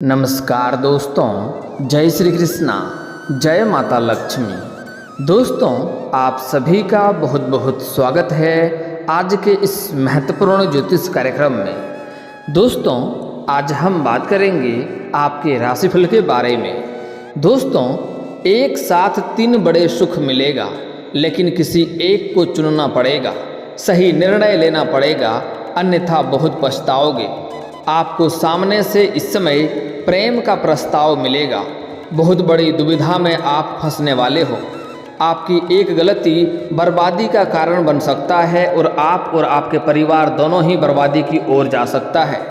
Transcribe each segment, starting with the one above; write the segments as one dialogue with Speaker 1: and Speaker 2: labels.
Speaker 1: नमस्कार दोस्तों, जय श्री कृष्णा, जय माता लक्ष्मी। दोस्तों, आप सभी का बहुत बहुत स्वागत है आज के इस महत्वपूर्ण ज्योतिष कार्यक्रम में। दोस्तों, आज हम बात करेंगे आपके राशिफल के बारे में। दोस्तों, एक साथ 3 बड़े सुख मिलेगा, लेकिन किसी एक को चुनना पड़ेगा, सही निर्णय लेना पड़ेगा, अन्यथा बहुत पछताओगे। आपको सामने से इस समय प्रेम का प्रस्ताव मिलेगा। बहुत बड़ी दुविधा में आप फंसने वाले हो। आपकी एक गलती बर्बादी का कारण बन सकता है और आप और आपके परिवार दोनों ही बर्बादी की ओर जा सकता है।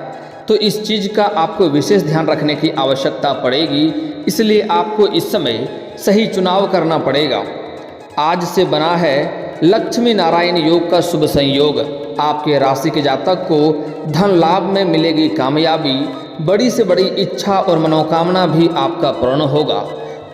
Speaker 1: तो इस चीज़ का आपको विशेष ध्यान रखने की आवश्यकता पड़ेगी। इसलिए आपको इस समय सही चुनाव करना पड़ेगा। आज से बना है लक्ष्मी नारायण योग का शुभ संयोग। आपके राशि के जातक को धन लाभ में मिलेगी कामयाबी। बड़ी से बड़ी इच्छा और मनोकामना भी आपका पूर्ण होगा।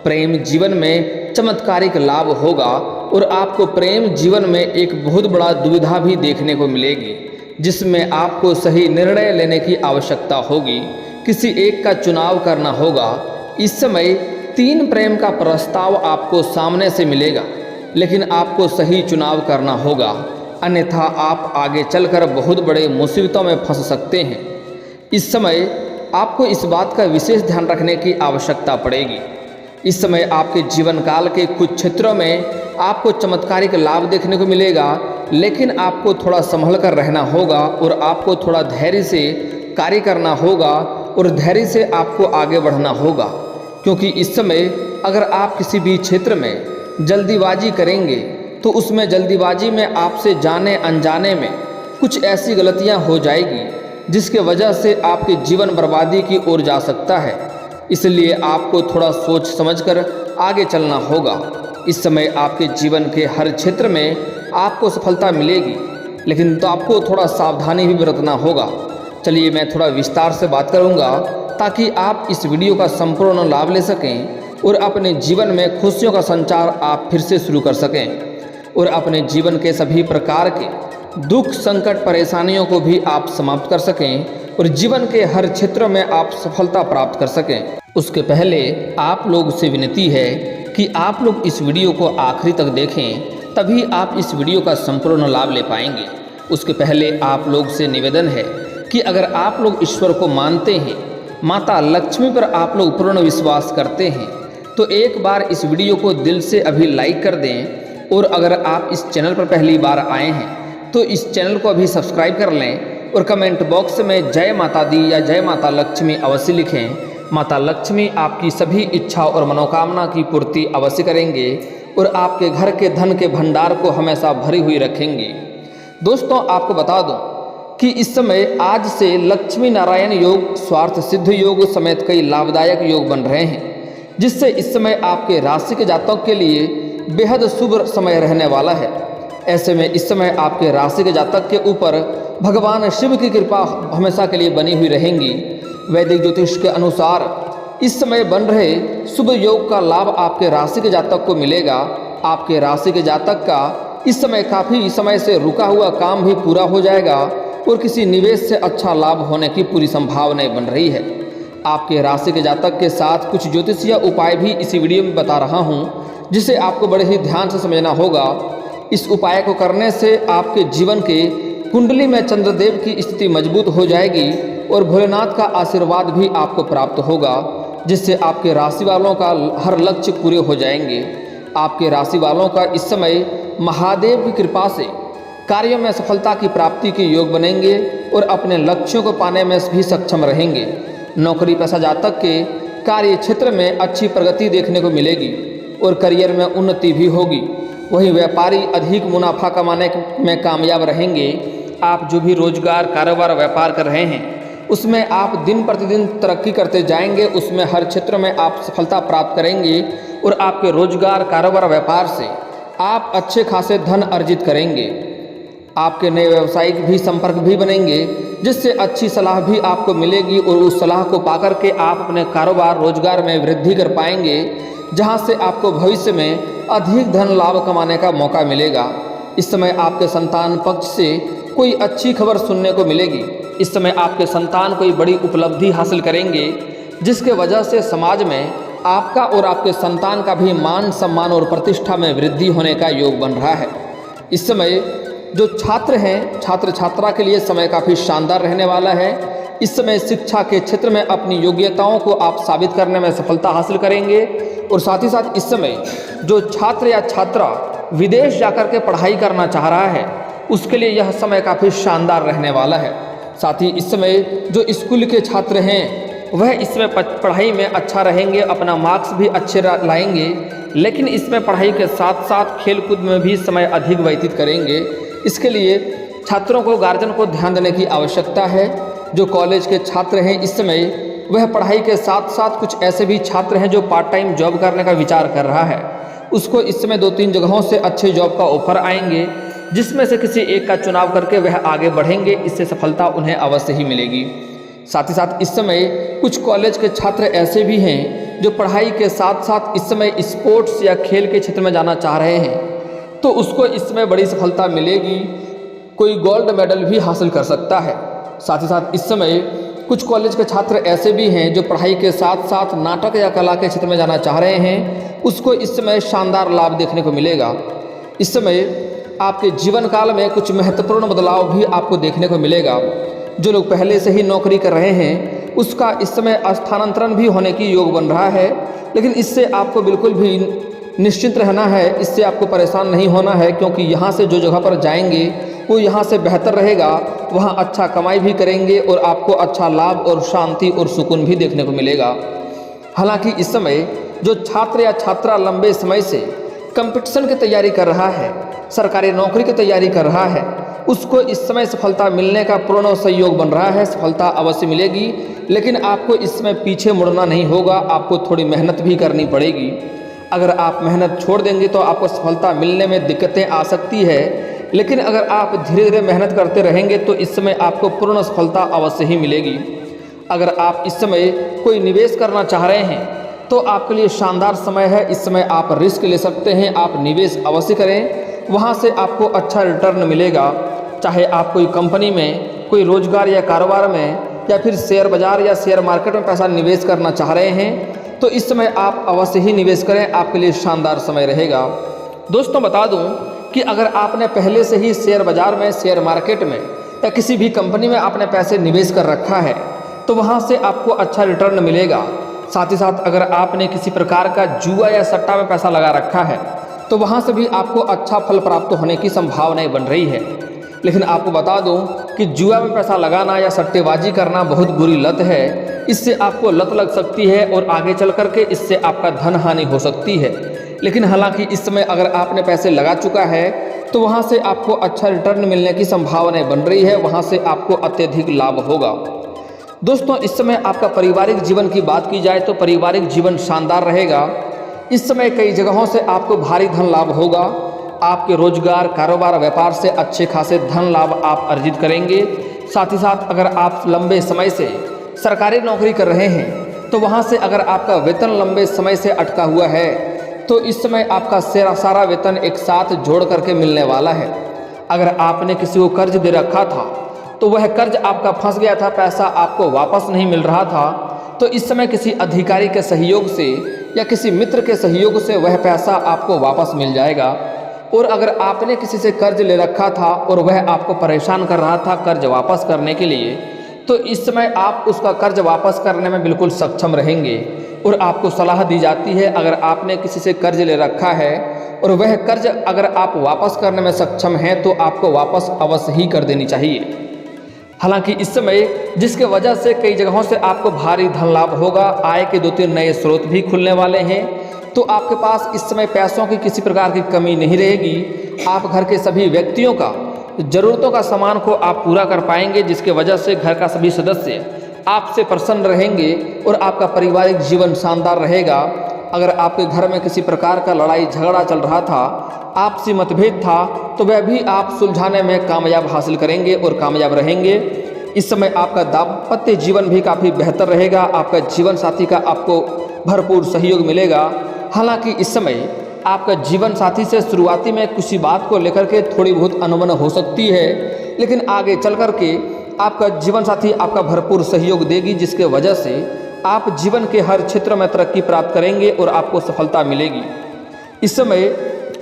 Speaker 1: प्रेम जीवन में चमत्कारिक लाभ होगा और आपको प्रेम जीवन में एक बहुत बड़ा दुविधा भी देखने को मिलेगी, जिसमें आपको सही निर्णय लेने की आवश्यकता होगी। किसी एक का चुनाव करना होगा। इस समय 3 प्रेम का प्रस्ताव आपको सामने से मिलेगा, लेकिन आपको सही चुनाव करना होगा, अन्यथा आप आगे चलकर बहुत बड़े मुसीबतों में फंस सकते हैं। इस समय आपको इस बात का विशेष ध्यान रखने की आवश्यकता पड़ेगी। इस समय आपके जीवन काल के कुछ क्षेत्रों में आपको चमत्कारिक लाभ देखने को मिलेगा, लेकिन आपको थोड़ा संभल कर रहना होगा और आपको थोड़ा धैर्य से कार्य करना होगा और धैर्य से आपको आगे बढ़ना होगा। क्योंकि इस समय अगर आप किसी भी क्षेत्र में जल्दीबाजी करेंगे तो उसमें जल्दीबाजी में आपसे जाने अनजाने में कुछ ऐसी गलतियां हो जाएगी जिसके वजह से आपके जीवन बर्बादी की ओर जा सकता है। इसलिए आपको थोड़ा सोच समझकर आगे चलना होगा। इस समय आपके जीवन के हर क्षेत्र में आपको सफलता मिलेगी, लेकिन तो आपको थोड़ा सावधानी भी बरतना होगा। चलिए मैं थोड़ा विस्तार से बात करूंगा ताकि आप इस वीडियो का संपूर्ण लाभ ले सकें और अपने जीवन में खुशियों का संचार आप फिर से शुरू कर सकें और अपने जीवन के सभी प्रकार के दुख संकट परेशानियों को भी आप समाप्त कर सकें और जीवन के हर क्षेत्र में आप सफलता प्राप्त कर सकें। उसके पहले आप लोग से विनती है कि आप लोग इस वीडियो को आखिरी तक देखें, तभी आप इस वीडियो का संपूर्ण लाभ ले पाएंगे। उसके पहले आप लोग से निवेदन है कि अगर आप लोग ईश्वर को मानते हैं, माता लक्ष्मी पर आप लोग पूर्ण विश्वास करते हैं, तो एक बार इस वीडियो को दिल से अभी लाइक कर दें। और अगर आप इस चैनल पर पहली बार आए हैं तो इस चैनल को अभी सब्सक्राइब कर लें और कमेंट बॉक्स में जय माता दी या जय माता लक्ष्मी अवश्य लिखें। माता लक्ष्मी आपकी सभी इच्छा और मनोकामना की पूर्ति अवश्य करेंगे और आपके घर के धन के भंडार को हमेशा भरी हुई रखेंगे। दोस्तों, आपको बता दूं कि इस समय आज से लक्ष्मी नारायण योग, स्वार्थ सिद्ध योग समेत कई लाभदायक योग बन रहे हैं, जिससे इस समय आपके राशि के जातक के लिए बेहद शुभ समय रहने वाला है। ऐसे में इस समय आपके राशि के जातक के ऊपर भगवान शिव की कृपा हमेशा के लिए बनी हुई रहेंगी। वैदिक ज्योतिष के अनुसार इस समय बन रहे शुभ योग का लाभ आपके राशि के जातक को मिलेगा। आपके राशि के जातक का इस समय काफ़ी समय से रुका हुआ काम भी पूरा हो जाएगा और किसी निवेश से अच्छा लाभ होने की पूरी संभावनाएं बन रही है। आपके राशि के जातक के साथ कुछ ज्योतिषीय उपाय भी इसी वीडियो में बता रहा हूँ, जिसे आपको बड़े ही ध्यान से समझना होगा। इस उपाय को करने से आपके जीवन के कुंडली में चंद्रदेव की स्थिति मजबूत हो जाएगी और भोलेनाथ का आशीर्वाद भी आपको प्राप्त होगा, जिससे आपके राशि वालों का हर लक्ष्य पूरे हो जाएंगे। आपके राशि वालों का इस समय महादेव की कृपा से कार्यों में सफलता की प्राप्ति के योग बनेंगे और अपने लक्ष्यों को पाने में भी सक्षम रहेंगे। नौकरी पेशा जातक के कार्य क्षेत्र में अच्छी प्रगति देखने को मिलेगी और करियर में उन्नति भी होगी। वहीं व्यापारी अधिक मुनाफा कमाने में कामयाब रहेंगे। आप जो भी रोजगार, कारोबार, व्यापार कर रहे हैं, उसमें आप दिन प्रतिदिन तरक्की करते जाएंगे। उसमें हर क्षेत्र में आप सफलता प्राप्त करेंगे और आपके रोजगार, कारोबार, व्यापार से आप अच्छे खासे धन अर्जित करेंगे। आपके नए व्यावसायिक भी संपर्क भी बनेंगे, जिससे अच्छी सलाह भी आपको मिलेगी और उस सलाह को पाकर के आप अपने कारोबार, रोजगार में वृद्धि कर पाएंगे, जहां से आपको भविष्य में अधिक धन लाभ कमाने का मौका मिलेगा। इस समय आपके संतान पक्ष से कोई अच्छी खबर सुनने को मिलेगी। इस समय आपके संतान कोई बड़ी उपलब्धि हासिल करेंगे, जिसके वजह से समाज में आपका और आपके संतान का भी मान सम्मान और प्रतिष्ठा में वृद्धि होने का योग बन रहा है। इस समय जो छात्र हैं, छात्र छात्रा के लिए समय काफ़ी शानदार रहने वाला है। इस समय शिक्षा के क्षेत्र में अपनी योग्यताओं को आप साबित करने में सफलता हासिल करेंगे और साथ ही साथ इस समय जो छात्र या छात्रा विदेश जाकर के पढ़ाई करना चाह रहा है उसके लिए यह समय काफ़ी शानदार रहने वाला है। साथ ही इस समय जो स्कूल के छात्र हैं वह इसमें पढ़ाई में अच्छा रहेंगे, अपना मार्क्स भी अच्छे लाएंगे, लेकिन इसमें पढ़ाई के साथ साथ खेलकूद में भी समय अधिक व्यतीत करेंगे। इसके लिए छात्रों को, गार्जियन को ध्यान देने की आवश्यकता है। जो कॉलेज के छात्र हैं इस समय वह पढ़ाई के साथ साथ कुछ ऐसे भी छात्र हैं जो पार्ट टाइम जॉब करने का विचार कर रहा है, उसको इस समय 2-3 जगहों से अच्छे जॉब का ऑफर आएंगे, जिसमें से किसी एक का चुनाव करके वह आगे बढ़ेंगे। इससे सफलता उन्हें अवश्य ही मिलेगी। साथ ही साथ इस समय कुछ कॉलेज के छात्र ऐसे भी हैं जो पढ़ाई के साथ साथ इस समय स्पोर्ट्स या खेल के क्षेत्र में जाना चाह रहे हैं, तो उसको इसमें बड़ी सफलता मिलेगी। कोई गोल्ड मेडल भी हासिल कर सकता है। साथ ही साथ इस समय कुछ कॉलेज के छात्र ऐसे भी हैं जो पढ़ाई के साथ साथ नाटक या कला के क्षेत्र में जाना चाह रहे हैं, उसको इस समय शानदार लाभ देखने को मिलेगा। इस समय आपके जीवन काल में कुछ महत्वपूर्ण बदलाव भी आपको देखने को मिलेगा। जो लोग पहले से ही नौकरी कर रहे हैं उसका इस समय स्थानांतरण भी होने की योग बन रहा है, लेकिन इससे आपको बिल्कुल भी निश्चिंत रहना है, इससे आपको परेशान नहीं होना है, क्योंकि यहाँ से जो जगह पर जाएंगे वो यहाँ से बेहतर रहेगा, वहाँ अच्छा कमाई भी करेंगे और आपको अच्छा लाभ और शांति और सुकून भी देखने को मिलेगा। हालांकि इस समय जो छात्र या छात्रा लंबे समय से कंपटीशन की तैयारी कर रहा है, सरकारी नौकरी की तैयारी कर रहा है, उसको इस समय सफलता मिलने का पूर्ण सहयोग बन रहा है। सफलता अवश्य मिलेगी, लेकिन आपको इसमें पीछे मुड़ना नहीं होगा, आपको थोड़ी मेहनत भी करनी पड़ेगी। अगर आप मेहनत छोड़ देंगे तो आपको सफलता मिलने में दिक्कतें आ सकती है, लेकिन अगर आप धीरे धीरे मेहनत करते रहेंगे तो इस समय आपको पूर्ण सफलता अवश्य ही मिलेगी। अगर आप इस समय कोई निवेश करना चाह रहे हैं तो आपके लिए शानदार समय है। इस समय आप रिस्क ले सकते हैं, आप निवेश अवश्य करें, वहाँ से आपको अच्छा रिटर्न मिलेगा। चाहे आप कोई कंपनी में, कोई रोजगार या कारोबार में, या फिर शेयर बाजार या शेयर मार्केट में पैसा निवेश करना चाह रहे हैं तो इस समय आप अवश्य ही निवेश करें, आपके लिए शानदार समय रहेगा। दोस्तों बता दूं कि अगर आपने पहले से ही शेयर बाजार में, शेयर मार्केट में या किसी भी कंपनी में आपने पैसे निवेश कर रखा है तो वहाँ से आपको अच्छा रिटर्न मिलेगा। साथ ही साथ अगर आपने किसी प्रकार का जुआ या सट्टा में पैसा लगा रखा है तो वहाँ से भी आपको अच्छा फल प्राप्त होने की संभावनाएं बन रही है। लेकिन आपको बता दूं कि जुआ में पैसा लगाना या सट्टेबाजी करना बहुत बुरी लत है, इससे आपको लत लग सकती है और आगे चल करके इससे आपका धन हानि हो सकती है। लेकिन हालांकि इस समय अगर आपने पैसे लगा चुका है तो वहाँ से आपको अच्छा रिटर्न मिलने की संभावनाएं बन रही है, वहाँ से आपको अत्यधिक लाभ होगा। दोस्तों इस समय आपका पारिवारिक जीवन की बात की जाए तो पारिवारिक जीवन शानदार रहेगा। इस समय कई जगहों से आपको भारी धन लाभ होगा। आपके रोजगार, कारोबार, व्यापार से अच्छे खासे धन लाभ आप अर्जित करेंगे। साथ ही साथ अगर आप लंबे समय से सरकारी नौकरी कर रहे हैं तो वहाँ से अगर आपका वेतन लंबे समय से अटका हुआ है तो इस समय आपका सारा वेतन एक साथ जोड़ करके मिलने वाला है। अगर आपने किसी को कर्ज दे रखा था तो वह कर्ज आपका फंस गया था, पैसा आपको वापस नहीं मिल रहा था, तो इस समय किसी अधिकारी के सहयोग से या किसी मित्र के सहयोग से वह पैसा आपको वापस मिल जाएगा। और अगर आपने किसी से कर्ज ले रखा था और वह आपको परेशान कर रहा था कर्ज वापस करने के लिए, तो इस समय आप उसका कर्ज वापस करने में बिल्कुल सक्षम रहेंगे। और आपको सलाह दी जाती है अगर आपने किसी से कर्ज ले रखा है और वह कर्ज अगर आप वापस करने में सक्षम हैं तो आपको वापस अवश्य ही कर देनी चाहिए। हालांकि इस समय जिसके वजह से कई जगहों से आपको भारी धन लाभ होगा, आय के 2-3 नए स्रोत भी खुलने वाले हैं, तो आपके पास इस समय पैसों की किसी प्रकार की कमी नहीं रहेगी। आप घर के सभी व्यक्तियों का ज़रूरतों का सामान को आप पूरा कर पाएंगे, जिसके वजह से घर का सभी सदस्य आपसे प्रसन्न रहेंगे और आपका पारिवारिक जीवन शानदार रहेगा। अगर आपके घर में किसी प्रकार का लड़ाई झगड़ा चल रहा था, आपसी मतभेद था, तो वह भी आप सुलझाने में कामयाब हासिल करेंगे और कामयाब रहेंगे। इस समय आपका दाम्पत्य जीवन भी काफ़ी बेहतर रहेगा, आपका जीवन साथी का आपको भरपूर सहयोग मिलेगा। हालांकि इस समय आपका जीवन साथी से शुरुआती में किसी बात को लेकर के थोड़ी बहुत अनबन हो सकती है, लेकिन आगे चल कर के आपका जीवन साथी आपका भरपूर सहयोग देगी, जिसके वजह से आप जीवन के हर क्षेत्र में तरक्की प्राप्त करेंगे और आपको सफलता मिलेगी। इस समय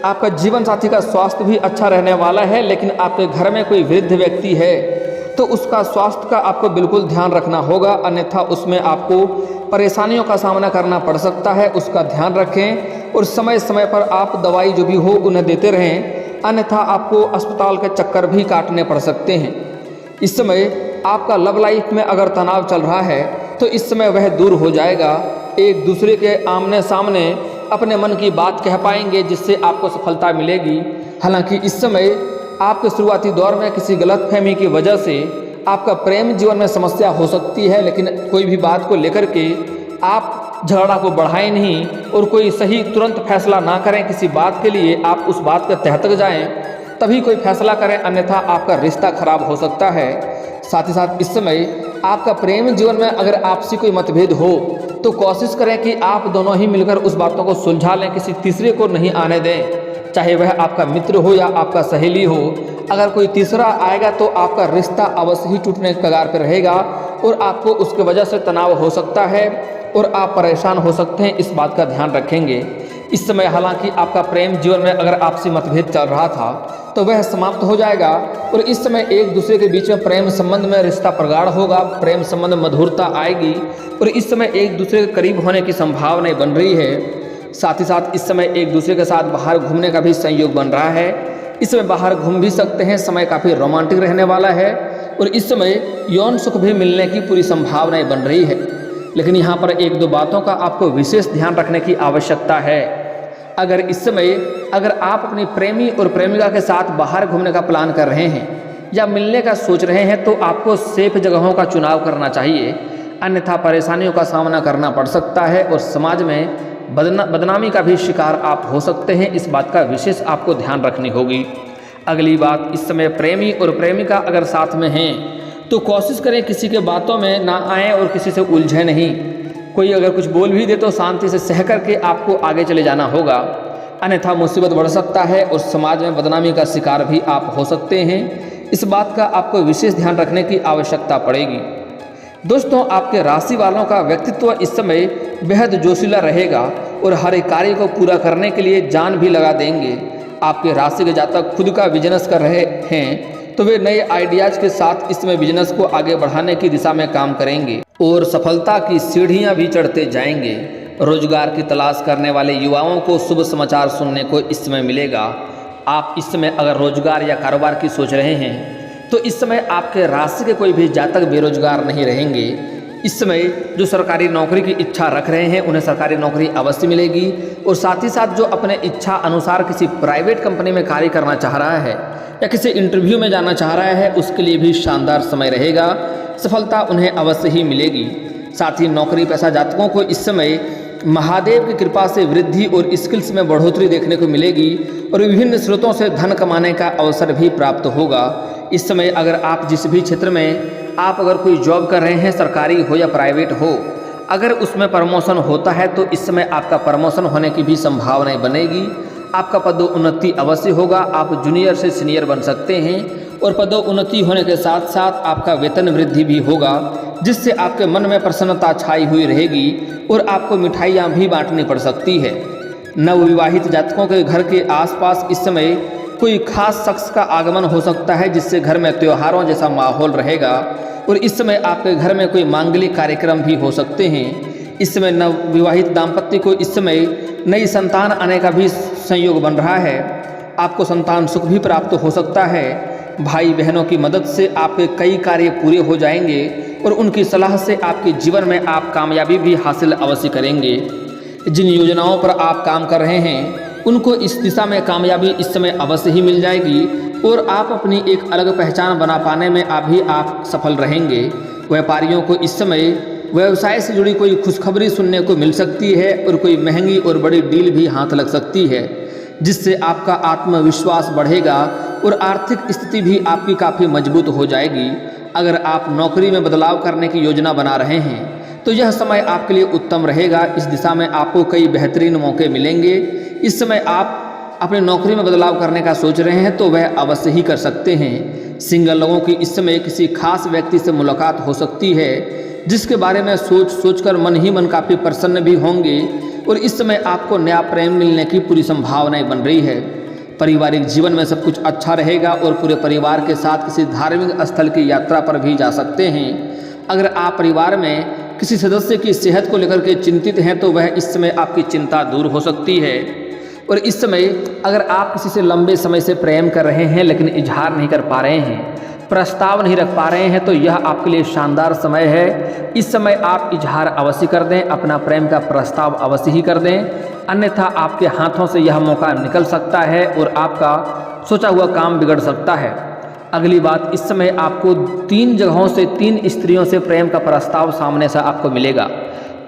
Speaker 1: आपका जीवन साथी का स्वास्थ्य भी अच्छा रहने वाला है, लेकिन आपके घर में कोई वृद्ध व्यक्ति है तो उसका स्वास्थ्य का आपको बिल्कुल ध्यान रखना होगा, अन्यथा उसमें आपको परेशानियों का सामना करना पड़ सकता है। उसका ध्यान रखें और समय समय पर आप दवाई जो भी हो उन्हें देते रहें, अन्यथा आपको अस्पताल के चक्कर भी काटने पड़ सकते हैं। इस समय आपका लव लाइफ में अगर तनाव चल रहा है तो इस समय वह दूर हो जाएगा। एक दूसरे के आमने सामने अपने मन की बात कह पाएंगे, जिससे आपको सफलता मिलेगी। हालांकि इस समय आपके शुरुआती दौर में किसी गलतफहमी की वजह से आपका प्रेम जीवन में समस्या हो सकती है, लेकिन कोई भी बात को लेकर के आप झगड़ा को बढ़ाएं नहीं और कोई सही तुरंत फैसला ना करें। किसी बात के लिए आप उस बात के तह तक जाएं, तभी कोई फैसला करें, अन्यथा आपका रिश्ता खराब हो सकता है। साथ ही साथ इस समय आपका प्रेम जीवन में अगर आपसी कोई मतभेद हो तो कोशिश करें कि आप दोनों ही मिलकर उस बातों को सुलझा लें, किसी तीसरे को नहीं आने दें, चाहे वह आपका मित्र हो या आपका सहेली हो। अगर कोई तीसरा आएगा तो आपका रिश्ता अवश्य ही टूटने के कगार पर रहेगा और आपको उसकी वजह से तनाव हो सकता है और आप परेशान हो सकते हैं। इस बात का ध्यान रखेंगे। इस समय हालांकि आपका प्रेम जीवन में अगर आपसी मतभेद चल रहा था तो वह समाप्त हो जाएगा और इस समय एक दूसरे के बीच में प्रेम संबंध में रिश्ता प्रगाढ़ होगा, प्रेम संबंध में मधुरता आएगी और इस समय एक दूसरे के करीब होने की संभावना बन रही है। साथ ही साथ इस समय एक दूसरे के साथ बाहर घूमने का भी संयोग बन रहा है। इस समय बाहर घूम भी सकते हैं, समय काफ़ी रोमांटिक रहने वाला है और इस समय यौन सुख भी मिलने की पूरी संभावनाएं बन रही है। लेकिन यहाँ पर एक दो बातों का आपको विशेष ध्यान रखने की आवश्यकता है। अगर आप अपनी प्रेमी और प्रेमिका के साथ बाहर घूमने का प्लान कर रहे हैं या मिलने का सोच रहे हैं तो आपको सेफ जगहों का चुनाव करना चाहिए, अन्यथा परेशानियों का सामना करना पड़ सकता है और समाज में बदनामी का भी शिकार आप हो सकते हैं। इस बात का विशेष आपको ध्यान रखनी होगी। अगली बात, इस समय प्रेमी और प्रेमिका अगर साथ में हैं तो कोशिश करें किसी के बातों में ना आए और किसी से उलझे नहीं। कोई अगर कुछ बोल भी दे तो शांति से सह करके आपको आगे चले जाना होगा, अन्यथा मुसीबत बढ़ सकता है और समाज में बदनामी का शिकार भी आप हो सकते हैं। इस बात का आपको विशेष ध्यान रखने की आवश्यकता पड़ेगी। दोस्तों, आपके राशि वालों का व्यक्तित्व इस समय बेहद जोशीला रहेगा और हर एक कार्य को पूरा करने के लिए जान भी लगा देंगे। आपके राशि के जातक खुद का बिजनेस कर रहे हैं तो वे नए आइडियाज के साथ इस समय बिजनेस को आगे बढ़ाने की दिशा में काम करेंगे और सफलता की सीढ़ियां भी चढ़ते जाएंगे। रोजगार की तलाश करने वाले युवाओं को शुभ समाचार सुनने को इस समय मिलेगा। आप इस समय अगर रोजगार या कारोबार की सोच रहे हैं तो इस समय आपके राशि के कोई भी जातक बेरोजगार नहीं रहेंगे। इस समय जो सरकारी नौकरी की इच्छा रख रहे हैं उन्हें सरकारी नौकरी अवश्य मिलेगी और साथ ही साथ जो अपने इच्छा अनुसार किसी प्राइवेट कंपनी में कार्य करना चाह रहा है या किसी इंटरव्यू में जाना चाह रहा है उसके लिए भी शानदार समय रहेगा। सफलता उन्हें अवश्य ही मिलेगी। साथ ही नौकरी पेशा जातकों को इस समय महादेव की कृपा से वृद्धि और स्किल्स में बढ़ोतरी देखने को मिलेगी और विभिन्न स्रोतों से धन कमाने का अवसर भी प्राप्त होगा। इस समय अगर आप जिस भी क्षेत्र में आप अगर कोई जॉब कर रहे हैं, सरकारी हो या प्राइवेट हो, अगर उसमें प्रमोशन होता है तो इस समय आपका प्रमोशन होने की भी संभावनाएं बनेगी। आपका पदोन्नति अवश्य होगा। आप जूनियर से सीनियर बन सकते हैं और पदोन्नति होने के साथ साथ आपका वेतन वृद्धि भी होगा, जिससे आपके मन में प्रसन्नता छाई हुई रहेगी और आपको मिठाइयाँ भी बांटनी पड़ सकती है। नवविवाहित जातकों के घर के आसपास इस समय कोई खास शख्स का आगमन हो सकता है, जिससे घर में त्योहारों जैसा माहौल रहेगा और इस समय आपके घर में कोई मांगलिक कार्यक्रम भी हो सकते हैं। इस समय नवविवाहित दाम्पत्य को इस समय नई संतान आने का भी संयोग बन रहा है। आपको संतान सुख भी प्राप्त हो सकता है। भाई बहनों की मदद से आपके कई कार्य पूरे हो जाएंगे और उनकी सलाह से आपके जीवन में आप कामयाबी भी हासिल अवश्य करेंगे। जिन योजनाओं पर आप काम कर रहे हैं उनको इस दिशा में कामयाबी इस समय अवश्य ही मिल जाएगी और आप अपनी एक अलग पहचान बना पाने में आप सफल रहेंगे। व्यापारियों को इस समय व्यवसाय से जुड़ी कोई खुशखबरी सुनने को मिल सकती है और कोई महंगी और बड़ी डील भी हाथ लग सकती है, जिससे आपका आत्मविश्वास बढ़ेगा और आर्थिक स्थिति भी आपकी काफ़ी मजबूत हो जाएगी। अगर आप नौकरी में बदलाव करने की योजना बना रहे हैं तो यह समय आपके लिए उत्तम रहेगा। इस दिशा में आपको कई बेहतरीन मौके मिलेंगे। इस समय आप अपने नौकरी में बदलाव करने का सोच रहे हैं तो वह अवश्य ही कर सकते हैं। सिंगल लोगों की इस समय किसी खास व्यक्ति से मुलाकात हो सकती है जिसके बारे में सोचकर मन ही मन काफ़ी प्रसन्न भी होंगे और इस समय आपको नया प्रेम मिलने की पूरी संभावनाएं बन रही है। पारिवारिक जीवन में सब कुछ अच्छा रहेगा और पूरे परिवार के साथ किसी धार्मिक स्थल की यात्रा पर भी जा सकते हैं। अगर आप परिवार में किसी सदस्य की सेहत को लेकर के चिंतित हैं तो वह इस समय आपकी चिंता दूर हो सकती है। और इस समय अगर आप किसी से लंबे समय से प्रेम कर रहे हैं लेकिन इजहार नहीं कर पा रहे हैं, प्रस्ताव नहीं रख पा रहे हैं, तो यह आपके लिए शानदार समय है। इस समय आप इजहार अवश्य कर दें, अपना प्रेम का प्रस्ताव अवश्य ही कर दें, अन्यथा आपके हाथों से यह मौका निकल सकता है और आपका सोचा हुआ काम बिगड़ सकता है। अगली बात, इस समय आपको 3 जगहों से 3 स्त्रियों से प्रेम का प्रस्ताव सामने से आपको मिलेगा।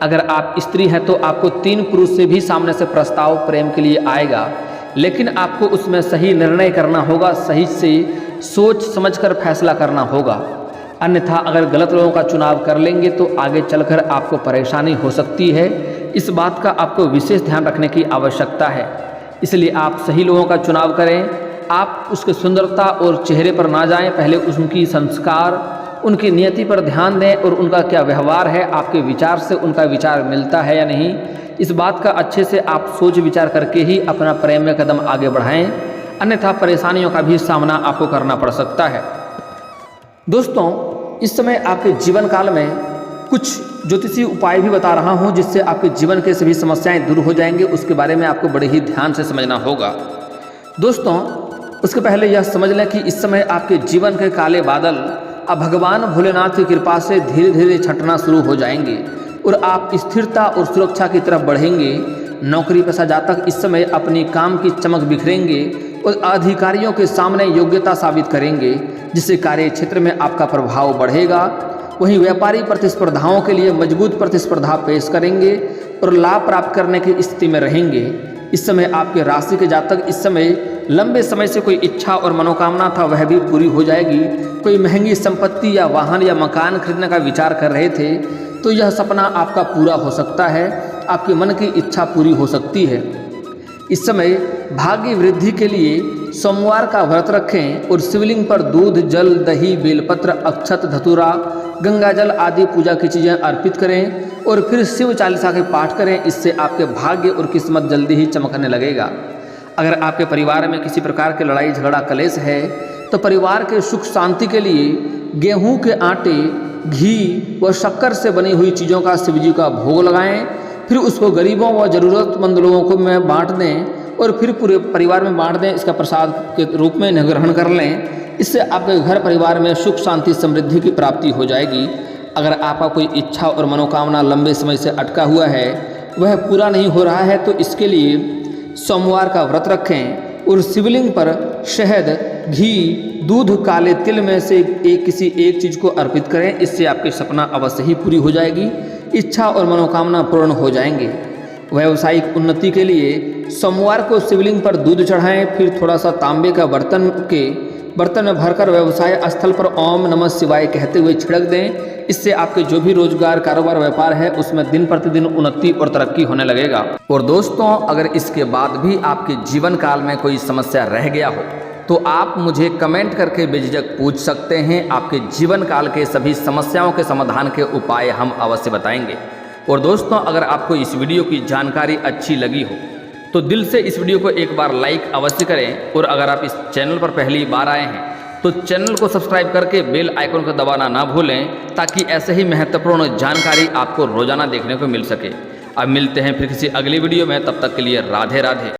Speaker 1: अगर आप स्त्री हैं तो आपको 3 पुरुष से भी सामने से प्रस्ताव प्रेम के लिए आएगा, लेकिन आपको उसमें सही निर्णय करना होगा, सही से सोच समझकर फैसला करना होगा। अन्यथा अगर गलत लोगों का चुनाव कर लेंगे तो आगे चलकर आपको परेशानी हो सकती है। इस बात का आपको विशेष ध्यान रखने की आवश्यकता है। इसलिए आप सही लोगों का चुनाव करें। आप उसकी सुंदरता और चेहरे पर ना जाएं, पहले उनकी संस्कार, उनकी नियति पर ध्यान दें और उनका क्या व्यवहार है, आपके विचार से उनका विचार मिलता है या नहीं, इस बात का अच्छे से आप सोच विचार करके ही अपना प्रेम में कदम आगे बढ़ाएं, अन्यथा परेशानियों का भी सामना आपको करना पड़ सकता है। दोस्तों, इस समय आपके जीवन काल में कुछ ज्योतिषीय उपाय भी बता रहा हूं जिससे आपके जीवन के सभी समस्याएं दूर हो जाएंगे। उसके बारे में आपको बड़े ही ध्यान से समझना होगा। दोस्तों, उसके पहले यह समझ लें कि इस समय आपके जीवन के काले बादल अब भगवान भोलेनाथ की कृपा से धीरे धीरे छटना शुरू हो जाएंगे और आप स्थिरता और सुरक्षा की तरफ बढ़ेंगे। नौकरी पेशा जातक इस समय अपनी काम की चमक बिखरेंगे और अधिकारियों के सामने योग्यता साबित करेंगे, जिससे कार्य क्षेत्र में आपका प्रभाव बढ़ेगा। वहीं व्यापारी प्रतिस्पर्धाओं के लिए मजबूत प्रतिस्पर्धा पेश करेंगे और लाभ प्राप्त करने की स्थिति में रहेंगे। इस समय आपके राशि के जातक इस समय लंबे समय से कोई इच्छा और मनोकामना था वह भी पूरी हो जाएगी। कोई महंगी संपत्ति या वाहन या मकान खरीदने का विचार कर रहे थे तो यह सपना आपका पूरा हो सकता है, आपके मन की इच्छा पूरी हो सकती है। इस समय भाग्य वृद्धि के लिए सोमवार का व्रत रखें और शिवलिंग पर दूध, जल, दही, बेलपत्र, अक्षत, धतूरा, गंगा जल आदि पूजा की चीज़ें अर्पित करें और फिर शिव चालीसा के पाठ करें। इससे आपके भाग्य और किस्मत जल्दी ही चमकने लगेगा। अगर आपके परिवार में किसी प्रकार के लड़ाई झगड़ा कलेश है तो परिवार के सुख शांति के लिए गेहूं के आटे, घी व शक्कर से बनी हुई चीज़ों का शिव जी का भोग लगाएं, फिर उसको गरीबों व ज़रूरतमंद लोगों को में बांट दें और फिर पूरे परिवार में बांट दें। इसका प्रसाद के रूप में ग्रहण कर लें। इससे आपके घर परिवार में सुख शांति समृद्धि की प्राप्ति हो जाएगी। अगर आपका कोई इच्छा और मनोकामना लंबे समय से अटका हुआ है, वह पूरा नहीं हो रहा है, तो इसके लिए सोमवार का व्रत रखें और शिवलिंग पर शहद, घी, दूध, काले तिल में से किसी एक चीज़ को अर्पित करें। इससे आपकी सपना अवश्य ही पूरी हो जाएगी, इच्छा और मनोकामना पूर्ण हो जाएंगे। व्यावसायिक उन्नति के लिए सोमवार को शिवलिंग पर दूध चढ़ाएं, फिर थोड़ा सा तांबे का बर्तन में भरकर व्यवसाय स्थल पर ओम नमः शिवाय कहते हुए छिड़क दें। इससे आपके जो भी रोजगार, कारोबार, व्यापार है उसमें दिन प्रतिदिन उन्नति और तरक्की होने लगेगा। और दोस्तों, अगर इसके बाद भी आपके जीवन काल में कोई समस्या रह गया हो तो आप मुझे कमेंट करके बेझिझक पूछ सकते हैं। आपके जीवन काल के सभी समस्याओं के समाधान के उपाय हम अवश्य बताएंगे। और दोस्तों, अगर आपको इस वीडियो की जानकारी अच्छी लगी हो तो दिल से इस वीडियो को एक बार लाइक अवश्य करें। और अगर आप इस चैनल पर पहली बार आए हैं तो चैनल को सब्सक्राइब करके बेल आइकन को दबाना ना भूलें, ताकि ऐसे ही महत्वपूर्ण जानकारी आपको रोजाना देखने को मिल सके। अब मिलते हैं फिर किसी अगली वीडियो में, तब तक के लिए राधे राधे।